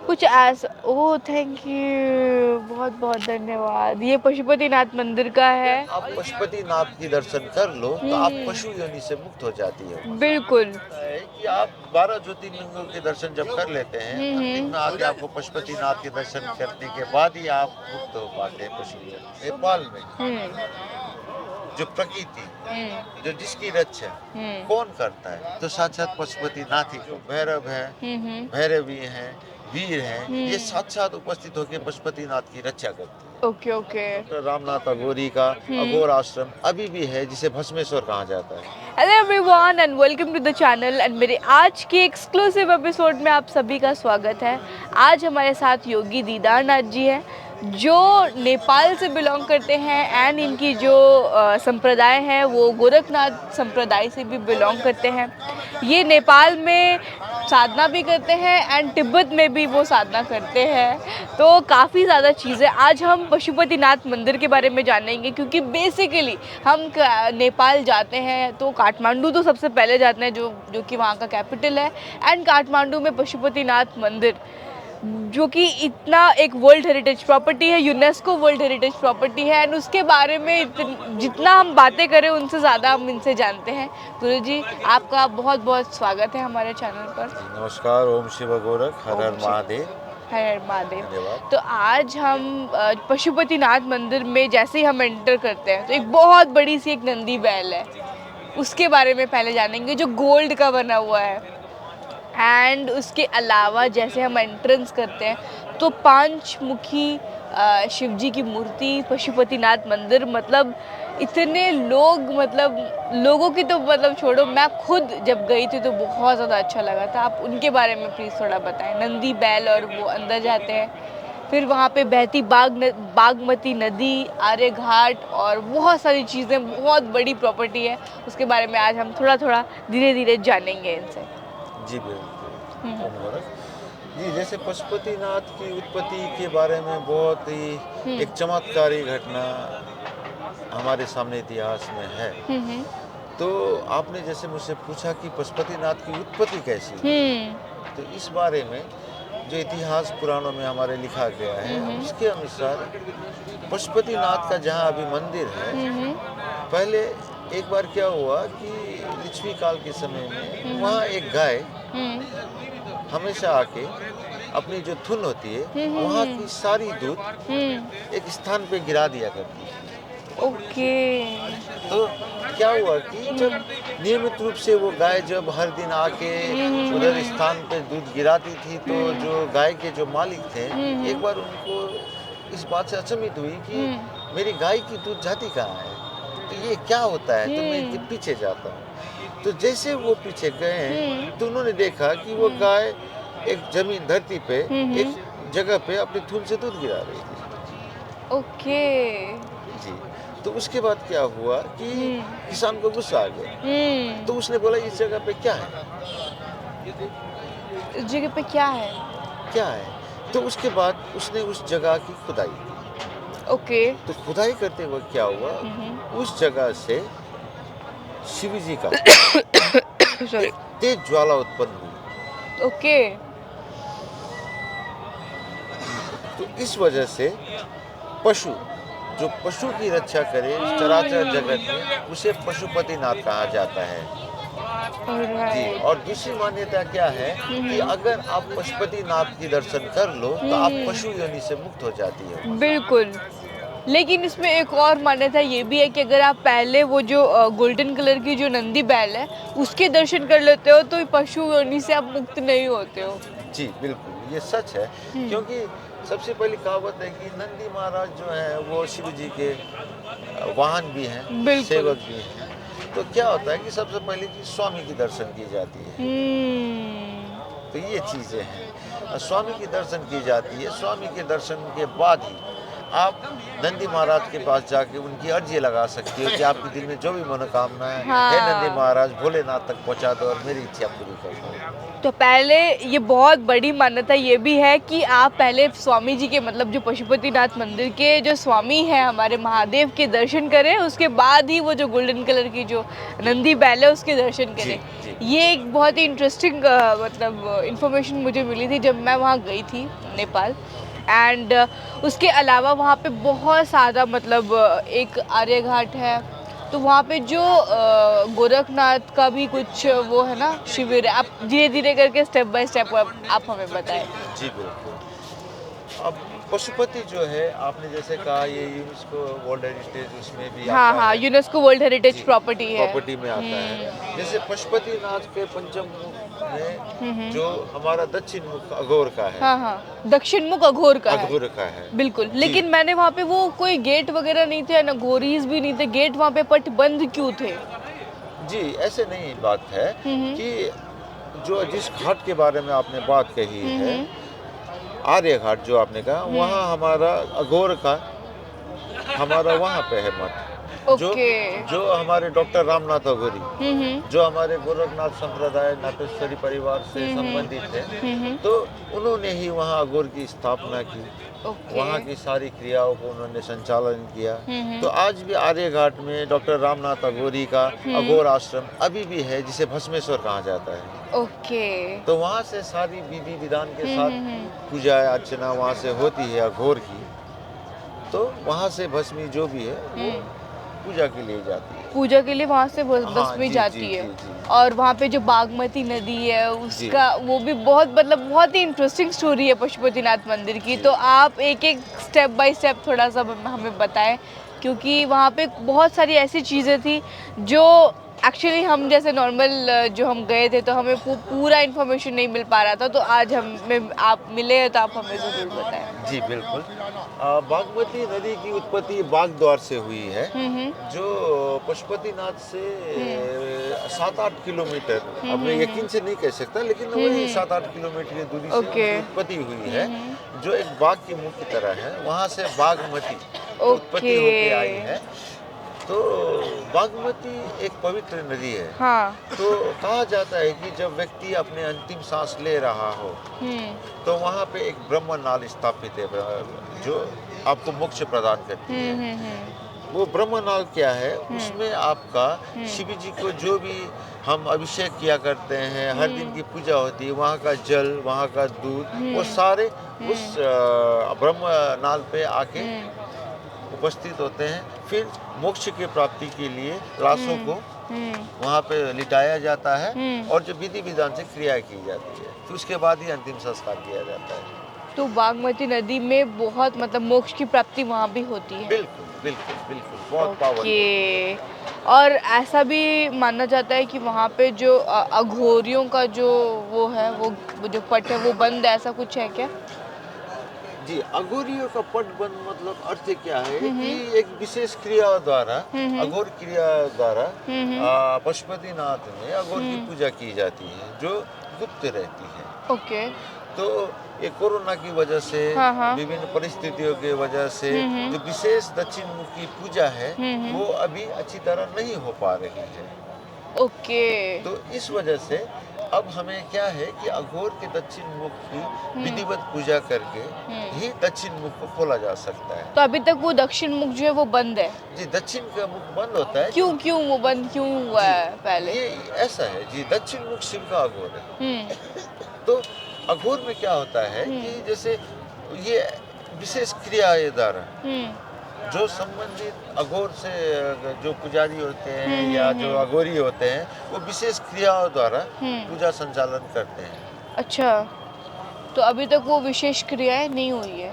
कुछ ऐसा। Oh thank you, बहुत बहुत धन्यवाद। ये पशुपतिनाथ मंदिर का है। आप पशुपतिनाथ की दर्शन कर लो तो आप पशु योनि से मुक्त हो जाती हो। बिल्कुल। है कि आप 12 ज्योतिर्लिंगों के दर्शन जब कर लेते हैं, अंतिम में आके आपको पशुपतिनाथ के दर्शन करने के बाद ही आप मुक्त हो पाते हैं पशु योनि। नेपाल में जो प्रकृति, जो जिसकी रक्षा कौन करता है, तो साक्षात पशुपतिनाथ ही को। भैरव है, भैरवी है, वीर है, ये साक्षात उपस्थित होकर पशुपतिनाथ की रक्षा करते हैं। Okay okay. डॉक्टर रामनाथ अघोरी का अघोर आश्रम अभी भी है, जिसे भस्मेश्वर कहा जाता है। Hello everyone and welcome to the channel and मेरे आज के एक्सक्लूसिव एपिसोड में आप सभी का स्वागत है। आज हमारे साथ योगी दीदार नाथ जी हैं जो नेपाल से बिलोंग करते हैं एंड इनकी जो संप्रदाय है वो गोरखनाथ संप्रदाय से भी बिलोंग करते हैं। ये नेपाल में साधना भी करते हैं एंड तिब्बत में भी वो साधना करते हैं। तो काफ़ी ज़्यादा चीज़ें आज हम पशुपतिनाथ मंदिर के बारे में जानेंगे, क्योंकि बेसिकली हम नेपाल जाते हैं तो काठमांडू तो सबसे पहले जाते हैं जो कि वहाँ का कैपिटल है। एंड काठमांडू में पशुपतिनाथ मंदिर जो कि इतना एक वर्ल्ड हेरिटेज प्रॉपर्टी है, यूनेस्को वर्ल्ड हेरिटेज प्रॉपर्टी है एंड उसके बारे में जितना हम बातें करें उनसे ज़्यादा हम इनसे जानते हैं। गुरु जी आपका बहुत बहुत स्वागत है हमारे चैनल पर। नमस्कार, ओम शिव गोरख, हर हर महादेव। हर हर महादेव। तो आज हम पशुपतिनाथ मंदिर में जैसे ही हम एंटर करते हैं तो एक बहुत बड़ी सी एक नंदी बैल है, उसके बारे में पहले जानेंगे, जो गोल्ड का बना हुआ है। एंड उसके अलावा जैसे हम एंट्रेंस करते हैं तो 5 मुखी शिवजी की मूर्ति, पशुपतिनाथ मंदिर, मतलब इतने लोग, मतलब लोगों की तो मतलब छोड़ो, मैं खुद जब गई थी तो बहुत ज़्यादा अच्छा लगा था। आप उनके बारे में प्लीज़ थोड़ा बताएं। नंदी बैल और वो अंदर जाते हैं, फिर वहाँ पे बहती बागमती नदी, आर्य घाट और बहुत सारी चीज़ें, बहुत बड़ी प्रॉपर्टी है, उसके बारे में आज हम थोड़ा थोड़ा धीरे धीरे जानेंगे इनसे। जी बिल्कुल। जी, जैसे पशुपतिनाथ की उत्पत्ति के बारे में बहुत ही एक चमत्कारी घटना हमारे सामने इतिहास में है। तो आपने जैसे मुझसे पूछा कि पशुपतिनाथ की उत्पत्ति कैसी है, तो इस बारे में जो इतिहास पुराणों में हमारे लिखा गया है उसके अनुसार पशुपतिनाथ का जहाँ अभी मंदिर है, पहले एक बार क्या हुआ कि लिच्छवी काल के समय में वहाँ एक गाय हमेशा आके अपनी जो थुन होती है वहाँ की सारी दूध एक स्थान पे गिरा दिया करती है। ओके। तो क्या हुआ कि जब नियमित रूप से वो गाय जब हर दिन आके उधर स्थान पे दूध गिराती थी, तो जो गाय के जो मालिक थे एक बार उनको इस बात से अचंभित हुई कि मेरी गाय की दूध जाती कहाँ है, तो ये क्या होता है, तो मैं इनके पीछे जाता हूँ। तो जैसे वो पीछे गए तो उन्होंने देखा कि वो गाय एक जमीन धरती पे एक जगह पे अपनी थून से दूध गिरा रही थी। ओके। जी। तो उसके बाद क्या हुआ कि किसान को गुस्सा आ गया, तो उसने बोला इस जगह पे क्या है, इस जगह पे क्या है, क्या है। तो उसके बाद उसने उस जगह की खुदाई की। ओके। तो खुदाई करते वक्त क्या हुआ, उस जगह से शिव जी का सॉरी तेज ज्वाला उत्पन्न हुई। ओके। तो इस वजह से पशु, जो पशु की रक्षा करे इस चराचर जगत में, उसे पशुपतिनाथ कहा जाता है। जी। और दूसरी मान्यता क्या है कि अगर आप पशुपतिनाथ की दर्शन कर लो तो आप पशु योनि से मुक्त हो जाती है। बिल्कुल। लेकिन इसमें एक और मान्यता ये भी है कि अगर आप पहले वो जो गोल्डन कलर की जो नंदी बैल है उसके दर्शन कर लेते हो तो पशु योनि से आप मुक्त नहीं होते हो। जी बिल्कुल, ये सच है। क्योंकि सबसे पहली कहावत है कि नंदी महाराज जो है वो शिव जी के वाहन भी हैं, सेवक भी हैं। तो क्या होता है कि सबसे पहले कि स्वामी की दर्शन की जाती है। तो ये चीज़ें हैं, स्वामी की दर्शन की जाती है। स्वामी के दर्शन के बाद ही आप नंदी महाराज के पास जाके उनकी अर्जी लगा सकती हो कि आपके दिल में जो भी मनोकामना है, हे नंदी महाराज भोलेनाथ तक पहुंचा दो और मेरी इच्छा पूरी कर दो। तो पहले ये बहुत बड़ी मान्यता ये भी है कि आप पहले स्वामी जी के, मतलब जो पशुपतिनाथ मंदिर के जो स्वामी हैं हमारे महादेव के दर्शन करें, उसके बाद ही वो जो गोल्डन कलर की जो नंदी बैल है उसके दर्शन करें। जी। ये एक बहुत ही इंटरेस्टिंग मतलब इंफॉर्मेशन मुझे मिली थी जब मैं वहाँ गई थी नेपाल। एंड उसके अलावा वहाँ पे बहुत सारा मतलब एक आर्य घाट है, तो वहाँ पे जो गोरखनाथ का भी कुछ वो है ना शिविर है। आप धीरे धीरे करके स्टेप बाय स्टेप आप हमें बताएं। जी बिल्कुल। अब पशुपति जो है, आपने जैसे कहा ये यूनेस्को वर्ल्ड हेरिटेज उसमें भी हाँ आता हाँ, है, यूनेस्को वर्ल्ड हेरिटेज जी, प्रॉपर्टी है। प्रॉपर्टी में आता है। जैसे पशुपतिनाथ के पंचम मुख में जो हमारा दक्षिण मुख अघोर का है, हाँ हाँ, दक्षिण मुख अघोर का है। अघोर का है बिल्कुल, जी। लेकिन मैंने वहाँ पे वो कोई गेट वगैरह नहीं थे ना, घोरीज भी नहीं थे, गेट वहाँ पे पट बंद क्यों थे? जी ऐसे नहीं बात है कि जो जिस घाट के बारे में आपने बात कही है, आर्य घाट जो आपने कहा, वहाँ हमारा अघोर का हमारा वहाँ पे है मठ। जो ओके। जो हमारे डॉक्टर रामनाथ अघोरी, हम्म जो हमारे गोरखनाथ संप्रदाय नाटेश्वरी परिवार से संबंधित है, तो उन्होंने ही वहाँ अघोर की स्थापना की। ओके। वहाँ की सारी क्रियाओं को उन्होंने संचालन किया। तो आज भी आर्य घाट में डॉक्टर रामनाथ अघोरी का अघोर आश्रम अभी भी है, जिसे भस्मेश्वर कहा जाता है। ओके। तो वहाँ से सारी विधि विधान के साथ पूजा अर्चना वहाँ से होती है अघोर की। तो वहाँ से भस्मी जो भी है वो पूजा के लिए जाती है। पूजा के लिए वहाँ से बस हाँ, में जी, जाती जी, है। जी, जी। और वहाँ पे जो बागमती नदी है उसका वो भी बहुत मतलब बहुत ही इंटरेस्टिंग स्टोरी है पशुपतिनाथ मंदिर की। तो आप एक एक स्टेप बाय स्टेप थोड़ा सा हमें बताएं, क्योंकि वहाँ पे बहुत सारी ऐसी चीज़ें थी जो एक्चुअली हम जैसे नॉर्मल जो हम गए थे तो हमें पूरा इन्फॉर्मेशन नहीं मिल पा रहा था। तो आज हमें आप मिले हैं तो आप हमें ज़रूर बताएं। जी बिल्कुल। बागमती नदी की उत्पत्ति बागद्वार से हुई है, जो पशुपतिनाथ से 7-8 किलोमीटर, अब मैं यकीन से नहीं कह सकता, लेकिन वही 7-8 किलोमीटर की दूरी से ओके। उनकी उत्पत्ति हुई है, जो एक बाग की मुख की तरह है। वहाँ से बागमती उत्पत्ति होके आई है। तो बागमती एक पवित्र नदी है। हाँ। तो कहा जाता है कि जब व्यक्ति अपने अंतिम सांस ले रहा हो, तो वहाँ पे एक ब्रह्म नाल स्थापित है, जो आपको मोक्ष प्रदान करती है। वो ब्रह्म नाल क्या है? उसमें आपका शिव जी को जो भी हम अभिषेक किया करते हैं, हर दिन की पूजा होती है, वहाँ का जल, वहाँ का दूध, वो सारे उस ब्रह्म नाल पे आके उपस्थित होते हैं। फिर मोक्ष की प्राप्ति के लिए लाशों को वहाँ पे लिटाया जाता है और जो विधि विधान से क्रिया की जाती है, तो उसके बाद ही अंतिम संस्कार किया जाता है। तो बागमती नदी में बहुत मतलब मोक्ष की प्राप्ति वहाँ भी होती है। बिल्कुल बिल्कुल बिल्कुल, बहुत पावन। ओके। और ऐसा भी माना जाता है कि वहाँ पे जो अघोरियों का जो वो है वो जो पट है वो बंद है, ऐसा कुछ है क्या? जी, अघोरियों का पट बंद मतलब अर्थ क्या है कि एक विशेष क्रिया द्वारा, अघोर क्रिया द्वारा पशुपतिनाथ में अघोर की पूजा की जाती है, जो गुप्त रहती है। ओके। तो ये कोरोना की वजह से, हाँ। विभिन्न परिस्थितियों की वजह से जो विशेष दक्षिण मुख की पूजा है वो अभी अच्छी तरह नहीं हो पा रही है। ओके। तो इस वजह से अब हमें क्या है कि अघोर के दक्षिण मुख की विधिवत पूजा करके ही दक्षिण मुख को खोला जा सकता है। तो अभी तक वो दक्षिण मुख जो है वो बंद है? जी, दक्षिण का मुख बंद होता है। क्यों वो बंद क्यों हुआ है पहले? ये ऐसा है जी, दक्षिण मुख शिव का अघोर है। तो अघोर में क्या होता है कि जैसे ये विशेष क्रिया द्वारा जो संबंधित अघोर से जो पुजारी होते हैं या जो अघोरी होते हैं, वो विशेष क्रियाओं द्वारा पूजा संचालन करते हैं। अच्छा, तो अभी तक वो विशेष क्रियाएं नहीं हुई है?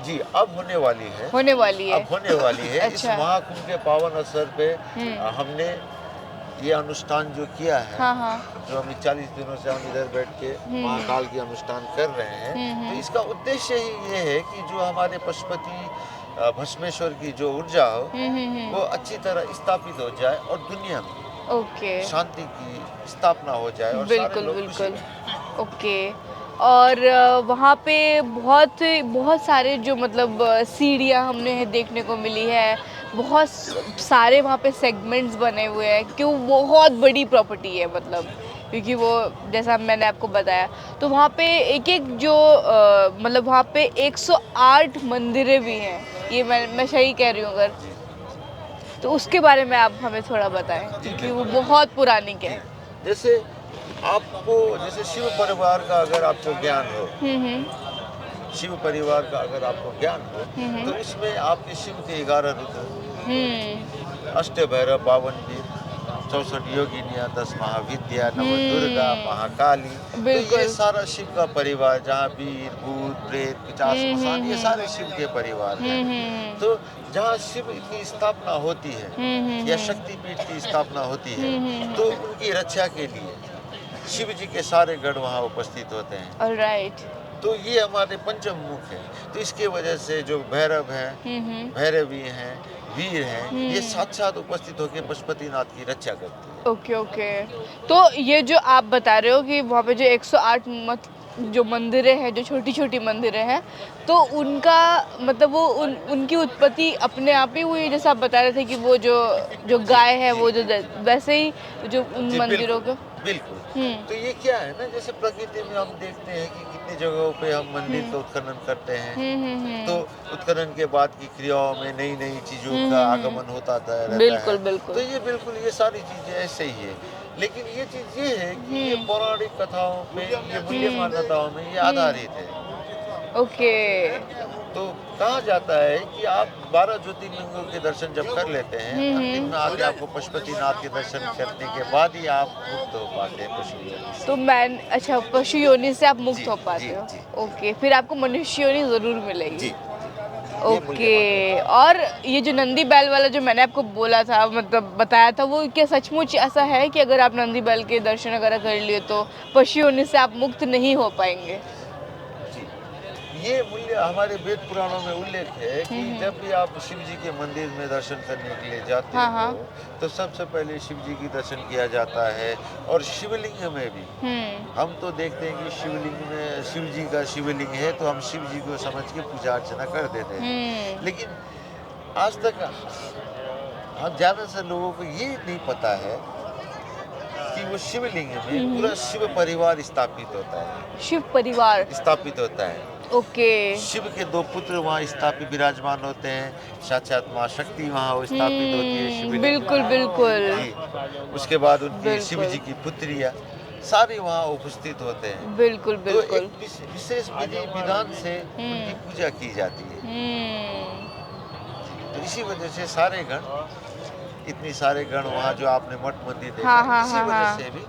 जी, अब होने वाली है। होने वाली है। अब होने वाली है। इस अच्छा। महाकुंभ के पावन अवसर पे हमने ये अनुष्ठान जो किया है, हाँ। जो हम 40 दिनों से हम इधर बैठ के महाकाल की अनुष्ठान कर रहे हैं, तो इसका उद्देश्य ही ये है कि जो हमारे पशुपति भस्मेश्वर की जो ऊर्जा हो वो अच्छी तरह स्थापित हो जाए और दुनिया में ओके। शांति की स्थापना हो जाए और सारे बिल्कुल लोग बिल्कुल। खुशी। ओके। और वहाँ पे बहुत सारे जो मतलब सीढ़ियाँ हमने देखने को मिली है, बहुत सारे वहाँ पे सेगमेंट्स बने हुए हैं, क्यों बहुत बड़ी प्रॉपर्टी है मतलब, क्योंकि वो जैसा मैंने आपको बताया। तो वहाँ पे एक एक जो मतलब वहाँ पे 108 मंदिरें भी हैं, ये मैं सही कह रही हूँ अगर? तो उसके बारे में आप हमें थोड़ा बताएं, क्योंकि वो बहुत पुरानी है। जैसे आपको जैसे शिव परिवार का अगर आपको ज्ञान हो, शिव परिवार का अगर आपको ज्ञान हो, तो इसमें आपके शिव के 11 रुद्र, अष्टभैरव, 52 वीर, 64 योगिनियाँ, 10 महाविद्या, नव दुर्गा, महाकाली, तो ये बिल्कुल। सारा शिव का परिवार, जहाँ वीर, भूत, प्रेत, पिशाच, स्मशान, ये सारे शिव के परिवार हैं। तो जहाँ शिव की स्थापना होती है या शक्तिपीठ की स्थापना होती है, तो उनकी रक्षा के लिए शिव जी के सारे गढ़ वहाँ उपस्थित होते हैं। ऑलराइट। तो ये हमारे पंचम मुख है। तो इसके वजह से जो भैरव हैं, भैरवी हैं, वीर हैं, ये साथ साथ उपस्थित होकर पशुपतिनाथ की रक्षा करते हैं। Okay okay. तो ये जो आप बता रहे हो कि वहाँ पे जो 108 जो मंदिरें हैं, जो छोटी छोटी मंदिरें हैं, तो उनका मतलब वो उनकी उत्पत्ति अपने आप ही हुई, जैसे आप बता रहे थे कि वो जो गाय है वो जो वैसे ही जो उन जी, मंदिरों को। बिल्कुल। तो ये क्या है ना, जैसे प्रकृति में हम देखते हैं कि कितनी जगहों पे हम मंदिर का उत्खनन करते हैं, तो उत्खनन के बाद की क्रियाओं में नई नई चीजों का आगमन होता रहता बिल्कुल है। बिल्कुल। तो ये बिल्कुल ये सारी चीजें ऐसे ही है। लेकिन ये चीज ये है कि ये पौराणिक कथाओं पे, ये मूल्य मान्यताओं में ये आधारित है। ओके। तो कहा जाता है कि आप 12 ज्योतिर्लिंगों के दर्शन जब कर लेते हैं, अंतिम में आके आपको पशुपतिनाथ के दर्शन करने के बाद ही आप मुक्त हो पाते हैं पशु योनि से। तो अच्छा, पशु योनि से आप मुक्त जी, हो पाते जी, हो। जी। ओके, फिर आपको मनुष्य योनि जरूर मिलेगी। जी। ओके। और ये जो नंदी बैल वाला जो मैंने आपको बोला था, मतलब बताया था, वो क्या सचमुच ऐसा है कि अगर आप नंदी बैल के दर्शन वगैरह कर लिए तो पशु योनि से आप मुक्त नहीं हो पाएंगे? जी, ये मूल्य हमारे वेद पुराणों में उल्लेख है कि जब भी आप शिव जी के मंदिर में दर्शन करने के लिए जाते हो, तो सबसे पहले शिव जी की दर्शन किया जाता है। और शिवलिंग में भी हम तो देखते हैं कि शिवलिंग में शिव जी का शिवलिंग है, तो हम शिव जी को समझ के पूजा अर्चना कर देते हैं। लेकिन आज तक हम ज़्यादा से लोगों को ये नहीं पता है कि वो शिवलिंग में पूरा शिव परिवार स्थापित होता है, शिव परिवार स्थापित होता है। ओके। शिव के 2 पुत्र वहाँ स्थापित विराजमान होते हैं, साक्षात माँ शक्ति वहाँ स्थापित होती है शिवलिंग में। बिल्कुल बिल्कुल। जी, उसके बाद उनकी शिव जी की पुत्रियाँ सारे वहाँ उपस्थित होते हैं। बिल्कुल तो बिल्कुल। एक विशेष विधि विधान से उनकी पूजा की जाती है। तो इसी वजह से सारे गण, इतनी सारे गण वहाँ जो आपने मठ मंदिर देखा, हाँ, इसी हाँ, वजह हाँ। से भी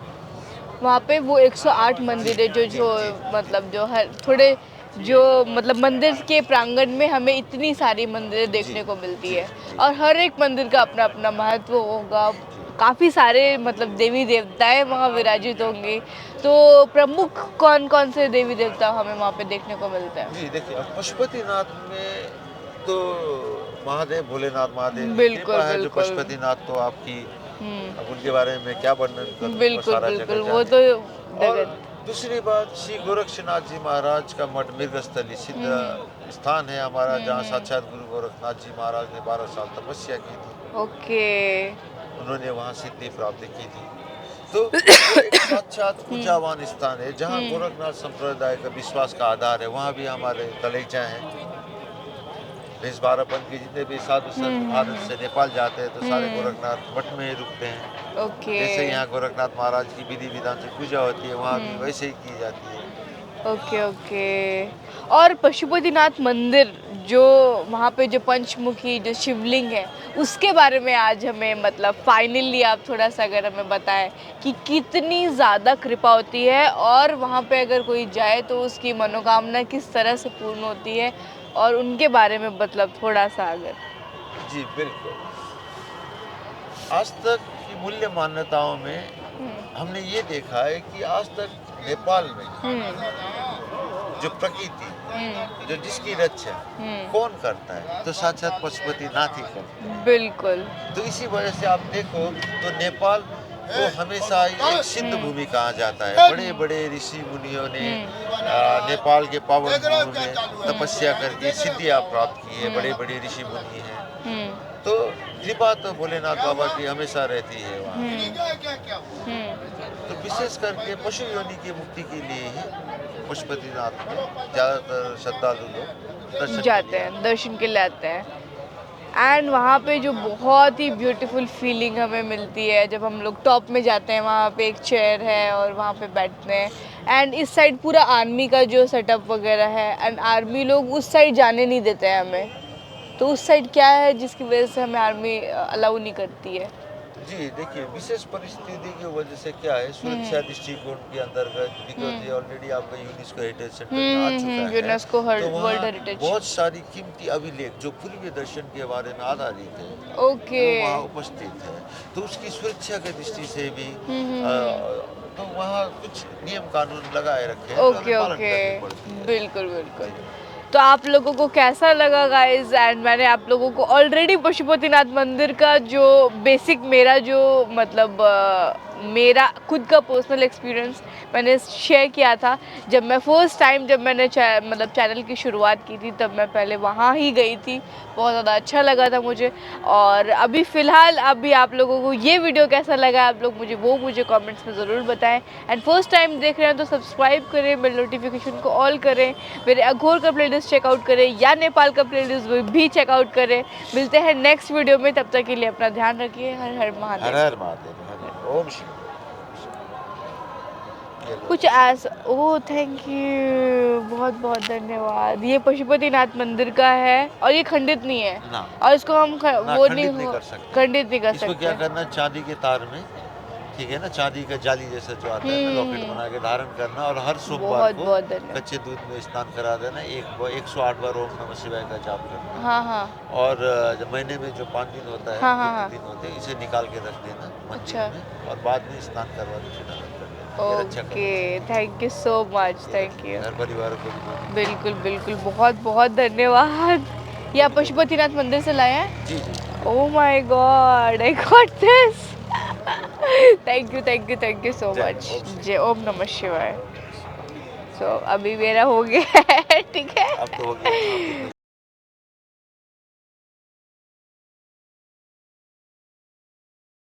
वहाँ पे वो 108 मंदिर है जो मतलब जो हर थोड़े जो मतलब मंदिर के प्रांगण में हमें इतनी सारी मंदिरें देखने को मिलती है, और हर एक मंदिर का अपना अपना महत्व होगा। काफ़ी सारे मतलब देवी देवताएं वहाँ विराजित होंगे। तो प्रमुख कौन कौन से देवी देवता हमें वहाँ पे देखने को मिलते हैं? जी देखिए, अब पशुपतिनाथ में तो महादेव, भोलेनाथ महादेव की बिल्कुल कृपा है। जो बिल्कुल। पशुपतिनाथ तो आपकी, अब उनके बारे में क्या वर्णन करूं, वो बिल्कुल सारा बिल्कुल, जगत वो जाने। तो और जगत। दूसरी बात, श्री गोरक्षनाथ जी महाराज का मठ मृगस्थली सिद्ध स्थान है हमारा, जहाँ साक्षात गुरु गोरखनाथ जी महाराज ने 12 साल तपस्या की थी। ओके। उन्होंने वहाँ सिद्धि प्राप्त की थी। तो वो एक साक्षात ऊंचावान स्थान है, जहाँ गोरखनाथ संप्रदाय का विश्वास का आधार है। वहाँ भी हमारे कलेजा हैं। 12 पंथ के जितने भी साधु संत भारत से नेपाल जाते हैं, तो सारे गोरखनाथ मठ में ही रुकते हैं। ओके। जैसे यहाँ गोरखनाथ महाराज की विधि विधान से पूजा होती है, वहाँ भी वैसे ही की जाती है। Okay okay. और पशुपतिनाथ मंदिर जो वहाँ पे जो पंचमुखी जो शिवलिंग है, उसके बारे में आज हमें मतलब फाइनली आप थोड़ा सा अगर हमें बताएं कि कितनी ज़्यादा कृपा होती है, और वहाँ पे अगर कोई जाए तो उसकी मनोकामना किस तरह से पूर्ण होती है, और उनके बारे में मतलब थोड़ा सा अगर। जी बिल्कुल। आज तक की मूल्य मान्यताओं में हमने ये देखा है कि आज तक नेपाल में जो प्रकृति, जो जिसकी रक्षा कौन करता है, तो साक्षात पशुपतिनाथ ही करते हैं। बिल्कुल। तो इसी वजह से आप देखो तो नेपाल को हमेशा एक सिद्ध भूमि कहा जाता है। बड़े बड़े ऋषि मुनियों ने नेपाल के पावन भूमि में तपस्या करके सिद्धियाँ प्राप्त की है। बड़े बड़े ऋषि मुनि हैं। तो कृपा तो भोलेनाथ बाबा की हमेशा रहती है वहाँ। तो विशेष करके पशु योनि की मुक्ति के लिए ही पशुपतिनाथ में ज़्यादातर श्रद्धालु लोग दर्शन जाते हैं, दर्शन के लिए आते हैं। एंड वहाँ पे जो बहुत ही ब्यूटीफुल फीलिंग हमें मिलती है जब हम लोग टॉप में जाते हैं, वहाँ पे एक चेयर है और वहाँ पे बैठते हैं एंड इस साइड पूरा आर्मी का जो सेटअप वगैरह है एंड आर्मी लोग उस साइड जाने नहीं देते हैं हमें। तो उस साइड क्या है जिसकी वजह से हमें आर्मी अलाउ नहीं करती है? जी देखिए, विशेष परिस्थिति की वजह से क्या है, सुरक्षा दृष्टिकोण के अंतर्गत, बिकॉज ये ऑलरेडी आपका यूनेस्को हेरिटेज सेंटर में आ चुका है, यूनेस्को तो वर्ल्ड वहाँ हेरिटेज। बहुत सारी कीमती अभिलेख जो पूर्वी दर्शन के बारे में आधारित है, ओके। वो वहाँ उपस्थित है। तो उसकी सुरक्षा की दृष्टि से भी तो वहाँ कुछ नियम कानून लगाए रखे हैं, ओके जो हमें पालन ओके, करनी पड़ती है। बिल्कुल बिल्कुल। तो आप लोगों को कैसा लगा गाइस? एंड मैंने आप लोगों को ऑलरेडी पशुपतिनाथ मंदिर का जो बेसिक मेरा जो मतलब मेरा खुद का पर्सनल एक्सपीरियंस मैंने शेयर किया था जब मैं फर्स्ट टाइम जब मैंने मतलब चैनल की शुरुआत की थी, तब मैं पहले वहाँ ही गई थी। बहुत ज़्यादा अच्छा लगा था मुझे। और अभी फ़िलहाल अभी आप लोगों को ये वीडियो कैसा लगा, आप लोग मुझे कमेंट्स में ज़रूर बताएं। एंड फर्स्ट टाइम देख रहे हैं तो सब्सक्राइब करें, बेल नोटिफिकेशन को ऑल करें, मेरे अघोर का प्लेलिस्ट चेकआउट करें या नेपाल का प्लेलिस्ट भी चेकआउट करें। मिलते हैं नेक्स्ट वीडियो में, तब तक के लिए अपना ध्यान रखिए। हर हर हर महादेव। हर महादेव, ओम शिव। कुछ ऐसा, ओह थैंक यू, बहुत बहुत धन्यवाद। ये पशुपतिनाथ मंदिर का है और ये खंडित नहीं है ना, और इसको हम ना वो खंडित नहीं कर सकते। खंडित नहीं कर इसको क्या सकते। करना, चांदी के तार में, ठीक है ना, चांदी का जाली जैसा जो आता है ना, लॉकेट बना के धारण करना, और हर सोमवार बहुत को बहुत धन्यवाद। कच्चे दूध में स्नान करा देना, 108 बार ओम नमः शिवाय का जाप करना। हाँ हाँ। और जब महीने में जो 5 दिन होता है, हाँ, हाँ, हाँ। 2 दिन होते हैं, इसे निकाल के रख देना मंदिर अच्छा। में, और बाद में स्नान करवा के फिर धारण कर देना। ये रक्षा ओके, करना। Thank you so much, thank you. हर परिवार को भी बोलना। बिल्कुल बिल्कुल, बहुत बहुत धन्यवाद। ये आप पशुपतिनाथ मंदिर से लाए हैं? जी जी। Oh my god, I got this. Thank you so जय मच। ओम शिव। जय ओम नमः शिवाय। सो अभी मेरा हो गया है, ठीक है। अब तो हो गया।